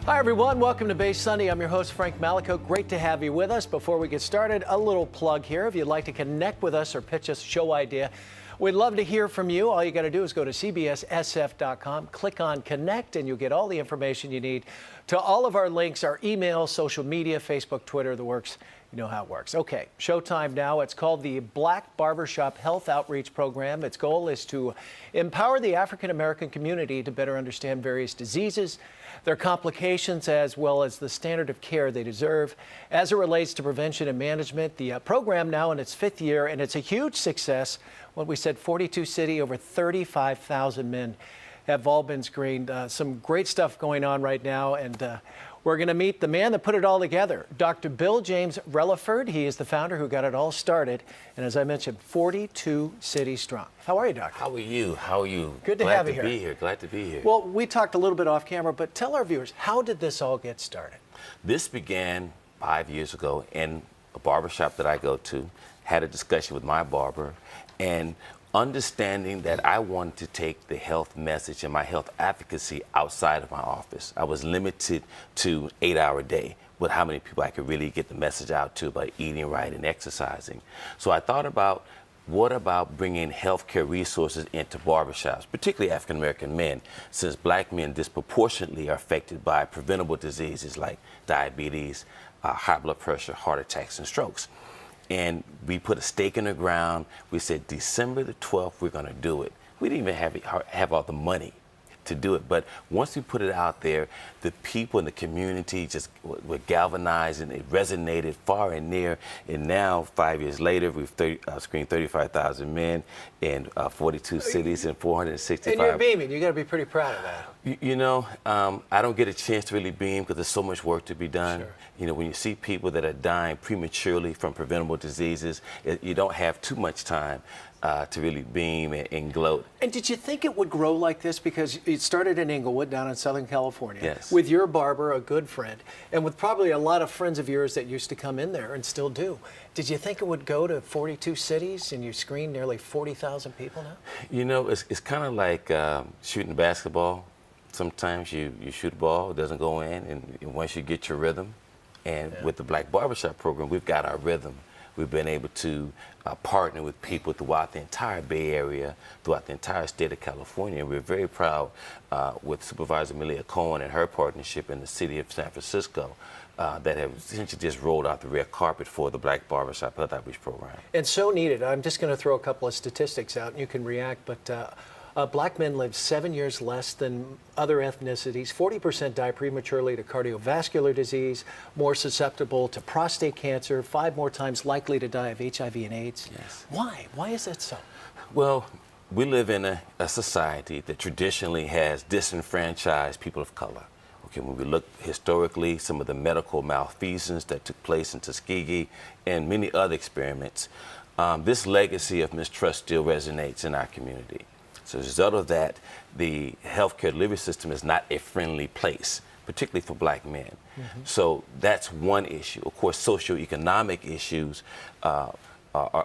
Hi everyone, welcome to Bay Sunday. I'm your host Frank Malico. Great to have you with us. Before we get started, a little plug here. If you'd like to connect with us or pitch us a show idea, we'd love to hear from you. All you got to do is go to cbssf.com, click on Connect, and you'll get all the information you need to all of our links, our email, social media, Facebook, Twitter, the works. You know how it works. Okay, showtime now. It's called the Black Barbershop Health Outreach Program. Its goal is to empower the African American community to better understand various diseases, their complications, as well as the standard of care they deserve. As it relates to prevention and management, the program now in its 5th year, and it's a huge success. What we said, 42 cities, over 35,000 men have all been screened. Some great stuff going on right now, and we're going to meet the man that put it all together, Dr. Bill James Releford. He is the founder who got it all started, and as I mentioned, 42 cities strong. How are you, Doctor? How are you? How are you? Good to have you here. Glad to be here. Glad to be here. Well, we talked a little bit off camera, but tell our viewers, how did this all get started? This began 5 years ago in a barbershop that I go to, had a discussion with my barber, and understanding that I wanted to take the health message and my health advocacy outside of my office. I was limited to 8-hour day with how many people I could really get the message out to by eating right and exercising. So I thought about, what about bringing healthcare resources into barbershops, particularly African American men, since black men disproportionately are affected by preventable diseases like diabetes, high blood pressure, heart attacks, and strokes. And we put a stake in the ground. We said December the 12th, we're going to do it. We didn't even have all the money to do it. But once we put it out there, the people in the community just were galvanized, and it resonated far and near. And now, 5 years later, we've screened 35,000 men in 42 cities and 465. And you're beaming. You got to be pretty proud of that. You know, I don't get a chance to really beam because there's so much work to be done. Sure. You know, when you see people that are dying prematurely from preventable diseases, you don't have too much time to really beam and gloat. And did you think it would grow like this? Because it started in Inglewood down in Southern California. Yes. With your barber, a good friend, and with probably a lot of friends of yours that used to come in there and still do. Did you think it would go to 42 cities and you screen nearly 40,000 people now? You know, it's kind of like shooting basketball. Sometimes you shoot a ball, it doesn't go in, and once you get your rhythm, and with the Black Barbershop program, we've got our rhythm. We've been able to partner with people throughout the entire Bay Area, throughout the entire state of California. And we're very proud with Supervisor Malia Cohen and her partnership in the city of San Francisco that have essentially just rolled out the red carpet for the Black Barbershop Health Outreach Program. And so needed. I'm just going to throw a couple of statistics out and you can react, but black men live 7 years less than other ethnicities. 40% die prematurely to cardiovascular disease, more susceptible to prostate cancer, 5 more times likely to die of HIV and AIDS. Yes. Why? Why is that so? Well, we live in a society that traditionally has disenfranchised people of color. Okay, when we look historically, some of the medical malfeasance that took place in Tuskegee and many other experiments, this legacy of mistrust still resonates in our community. So as a result of that, the healthcare delivery system is not a friendly place, particularly for black men. Mm-hmm. So that's one issue. Of course, socioeconomic issues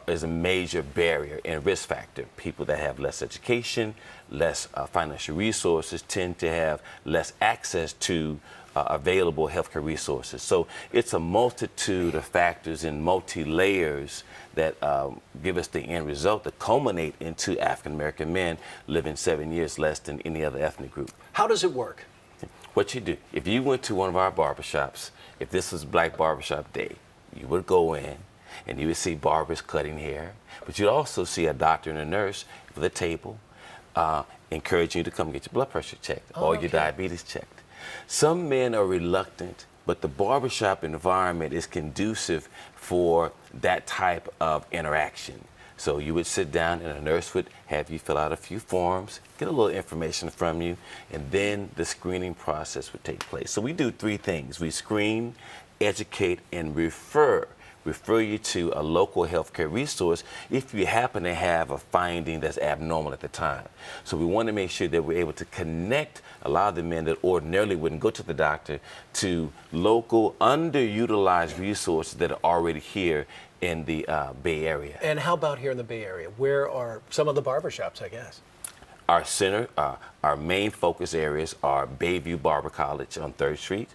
is a major barrier and risk factor. People that have less education, less financial resources tend to have less access to available healthcare resources. So it's a multitude of factors and multi-layers that give us the end result that culminate into African American men living 7 years less than any other ethnic group. How does it work? What you do, if you went to one of our barbershops, if this was Black Barbershop Day, you would go in and you would see barbers cutting hair, but you'd also see a doctor and a nurse with a table encouraging you to come get your blood pressure checked or your diabetes checked. Some men are reluctant, but the barbershop environment is conducive for that type of interaction. So you would sit down and a nurse would have you fill out a few forms, get a little information from you, and then the screening process would take place. So we do 3 things. We screen, educate, and refer you to a local healthcare resource if you happen to have a finding that's abnormal at the time. So we want to make sure that we're able to connect a lot of the men that ordinarily wouldn't go to the doctor to local underutilized resources that are already here in the Bay Area. And how about here in the Bay Area? Where are some of the barbershops, I guess? our center, our main focus areas are Bayview Barber College on 3rd Street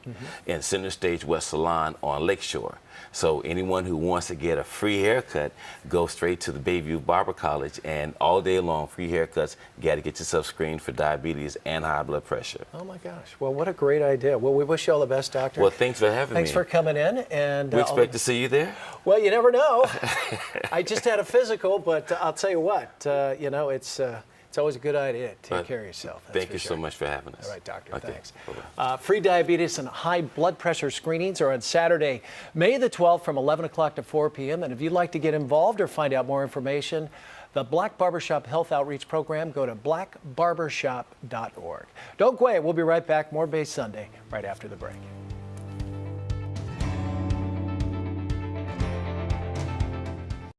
and Center Stage West Salon on Lakeshore. So anyone who wants to get a free haircut, go straight to the Bayview Barber College, and all day long, free haircuts. You got to get yourself screened for diabetes and high blood pressure. Oh my gosh. Well, what a great idea. Well, we wish you all the best, Doctor. Well, thanks for having me. Thanks for coming in. And we expect to see you there? Well, you never know. I just had a physical, but I'll tell you what, you know, it's always a good idea to take care of yourself. Thank you so much for having us. All right, Doctor, okay. Thanks. Free diabetes and high blood pressure screenings are on Saturday, May the 12th from 11 o'clock to 4 p.m. And if you'd like to get involved or find out more information, the Black Barbershop Health Outreach Program, go to blackbarbershop.org. Don't go away. We'll be right back. More Bay Sunday right after the break.